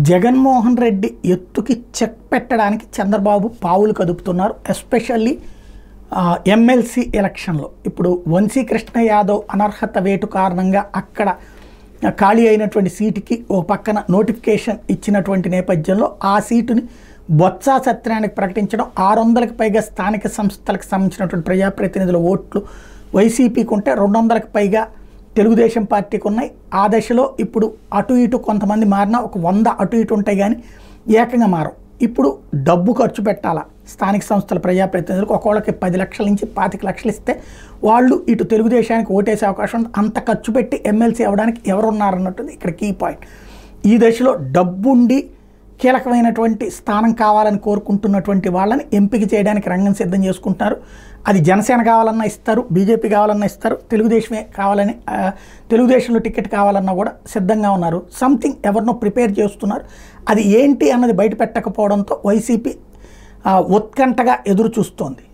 జగన్మోహన్ రెడ్డి ఎత్తుకి చెక్ పెట్టడానికి చంద్రబాబు పావులు కదుపుతున్నారు. ఎస్పెషల్లీ ఎమ్మెల్సీ ఎలక్షన్లో ఇప్పుడు వంశీకృష్ణ యాదవ్ అనర్హత వేటు కారణంగా అక్కడ ఖాళీ అయినటువంటి సీటుకి ఓ పక్కన నోటిఫికేషన్ ఇచ్చినటువంటి నేపథ్యంలో ఆ సీటుని బొత్స సత్యనారాయణకి ప్రకటించడం, 600కి పైగా స్థానిక సంస్థలకు సంబంధించినటువంటి ప్రజాప్రతినిధుల ఓట్లు వైసీపీకి ఉంటే 200కి పైగా తెలుగుదేశం పార్టీకి ఉన్నాయి. ఆ దశలో ఇప్పుడు అటు ఇటు కొంతమంది మారినా ఒక 100 అటు ఇటు ఉంటాయి, కానీ ఏకంగా మారం. ఇప్పుడు డబ్బు ఖర్చు పెట్టాలా స్థానిక సంస్థల ప్రజాప్రతినిధులకు. ఒకళ్ళకి 10 లక్షల నుంచి 25 లక్షలు ఇస్తే వాళ్ళు ఇటు తెలుగుదేశానికి ఓటేసే అవకాశం ఉంది. అంత ఖర్చు పెట్టి ఎమ్మెల్సీ అవ్వడానికి ఎవరున్నారన్నట్టుంది ఇక్కడ కీ పాయింట్. ఈ దశలో డబ్బుండి కీలకమైనటువంటి స్థానం కావాలని కోరుకుంటున్నటువంటి వాళ్ళని ఎంపిక చేయడానికి రంగం సిద్ధం చేసుకుంటున్నారు. అది జనసేన కావాలన్నా ఇస్తారు, బీజేపీ కావాలన్నా ఇస్తారు, తెలుగుదేశమే కావాలని తెలుగుదేశంలో టికెట్ కావాలన్నా కూడా సిద్ధంగా ఉన్నారు. సంథింగ్ ఎవరినో ప్రిపేర్ చేస్తున్నారు. అది ఏంటి అన్నది బయట పెట్టకపోవడంతో వైసీపీ ఉత్కంఠగా ఎదురు చూస్తోంది.